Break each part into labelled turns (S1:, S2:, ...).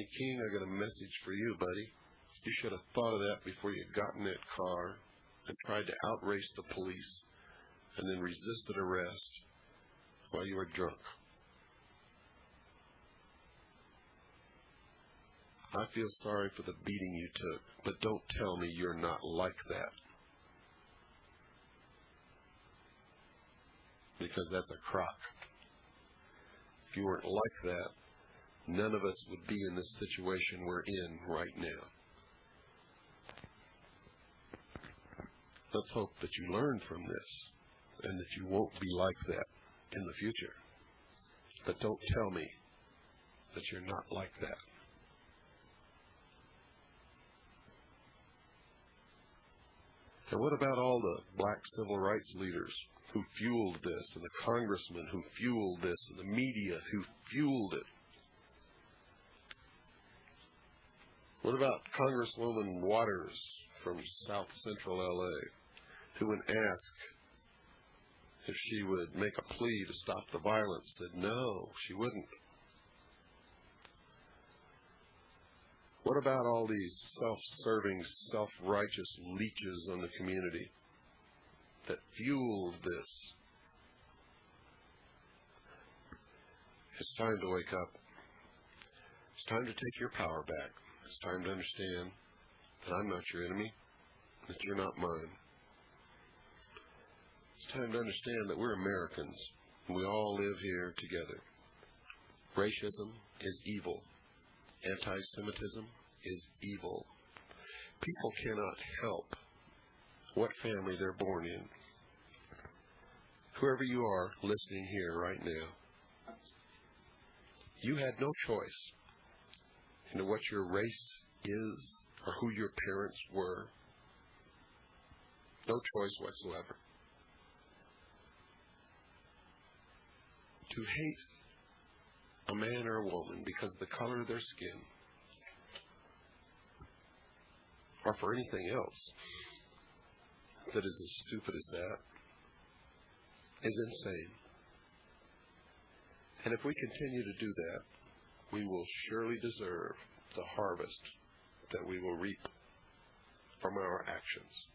S1: King, I got a message for you, buddy. You should have thought of that before you got in that car and tried to outrace the police and then resisted arrest while you were drunk. I feel sorry for the beating you took, but don't tell me you're not like that. Because that's a crock. If you weren't like that, none of us would be in this situation we're in right now. Let's hope that you learn from this and that you won't be like that in the future. But don't tell me that you're not like that. And what about all the black civil rights leaders who fueled this, and the congressmen who fueled this, and the media who fueled it? What about Congresswoman Waters from South Central L.A., who, when asked if she would make a plea to stop the violence, said no, she wouldn't? What about all these self-serving, self-righteous leeches on the community that fueled this? It's time to wake up. It's time to take your power back. It's time to understand that I'm not your enemy, that you're not mine. It's time to understand that we're Americans, and we all live here together. Racism is evil. Anti-Semitism is evil. People cannot help what family they're born in. Whoever you are listening here right now, you had no choice into what your race is or who your parents were. No choice whatsoever. To hate a man or a woman because of the color of their skin, or for anything else that is as stupid as that, is insane. And if we continue to do that, we will surely deserve the harvest that we will reap from our actions.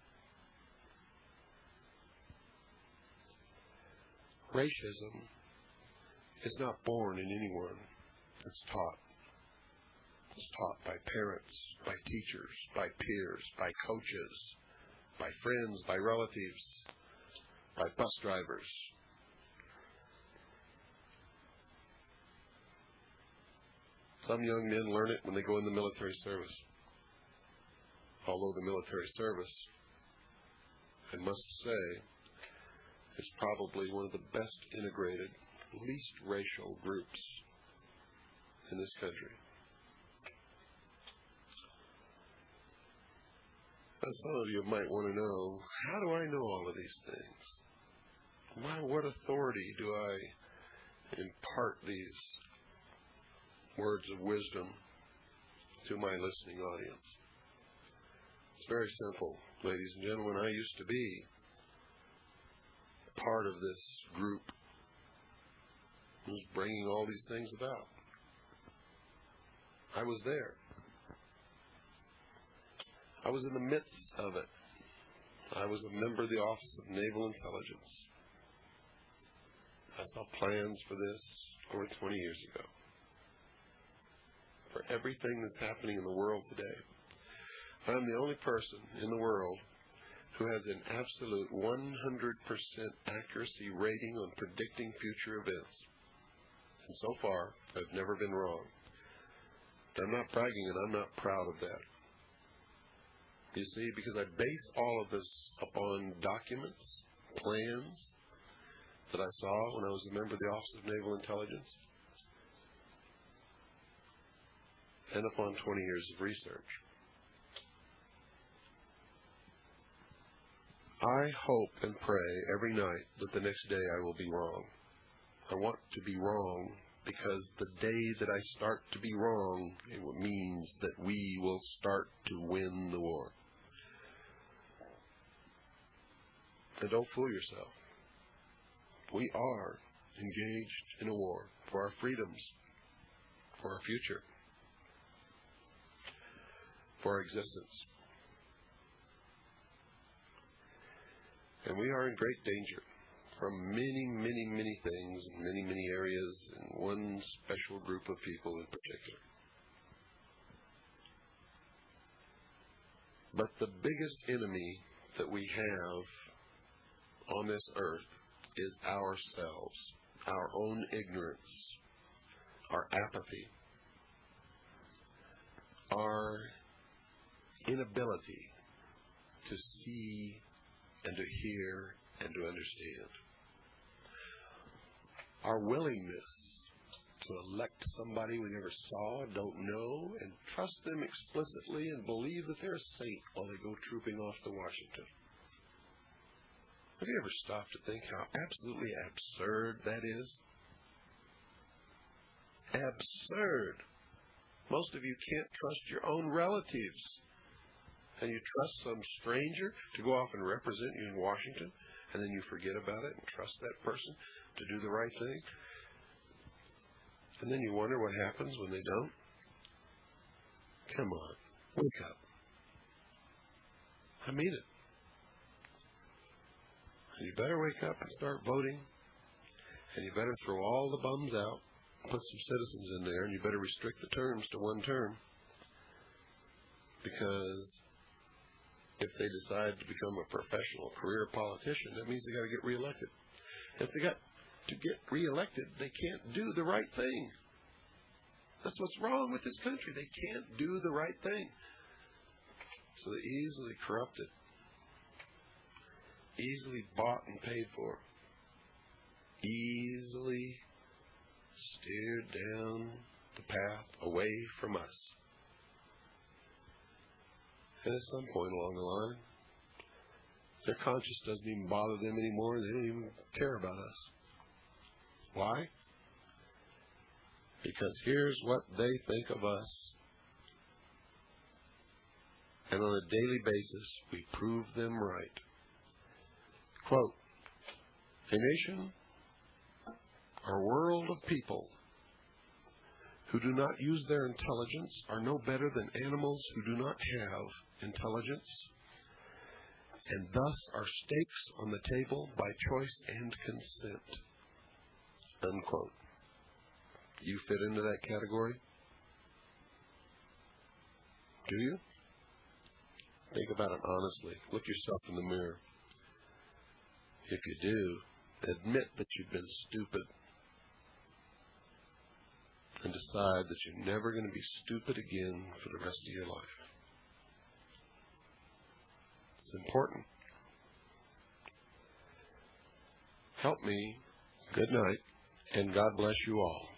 S1: Racism is not born in anyone. It's taught. It's taught by parents, by teachers, by peers, by coaches, by friends, by relatives, by bus drivers. Some young men learn it when they go in the military service. Although the military service, I must say, is probably one of the best integrated, least racial groups in this country. As some of you might want to know, how do I know all of these things? What authority do I impart these words of wisdom to my listening audience? It's very simple, ladies and gentlemen. I used to be part of this group who was bringing all these things about. I was there. I was in the midst of it. I was a member of the Office of Naval Intelligence. I saw plans for this over 20 years ago. For everything that's happening in the world today, I'm the only person in the world who has an absolute 100% accuracy rating on predicting future events. And so far, I've never been wrong. I'm not bragging, and I'm not proud of that. You see, because I base all of this upon documents, plans that I saw when I was a member of the Office of Naval Intelligence, and upon 20 years of research. I hope and pray every night that the next day I will be wrong. I want to be wrong because the day that I start to be wrong, it means that we will start to win the war. And don't fool yourself. We are engaged in a war for our freedoms, for our future. for our existence. And we are in great danger from many, many, many things in many, many areas, and one special group of people in particular. But the biggest enemy that we have on this earth is ourselves, our own ignorance, our apathy, our inability to see and to hear and to understand. Our willingness to elect somebody we never saw, don't know, and trust them explicitly and believe that they're a saint while they go trooping off to Washington. Have you ever stopped to think how absolutely absurd that is? Absurd. Most of you can't trust your own relatives. And you trust some stranger to go off and represent you in Washington, and then you forget about it and trust that person to do the right thing. And then you wonder what happens when they don't. Come on, wake up. I mean it. And you better wake up and start voting, and you better throw all the bums out, put some citizens in there, and you better restrict the terms to one term, because if they decide to become a professional career politician, that means they got to get reelected. If they got to get reelected, they can't do the right thing. That's what's wrong with this country. They can't do the right thing. So they're easily corrupted, easily bought and paid for, easily steered down the path away from us. And at some point along the line, their conscience doesn't even bother them anymore. They don't even care about us. Why? Because here's what they think of us. And on a daily basis, we prove them right. Quote, "A nation or world of people who do not use their intelligence are no better than animals who do not have intelligence, and thus are stakes on the table by choice and consent." Unquote. You fit into that category? Do you? Think about it honestly. Look yourself in the mirror. If you do, admit that you've been stupid, and decide that you're never going to be stupid again for the rest of your life. It's important. Help me. Good night, and God bless you all.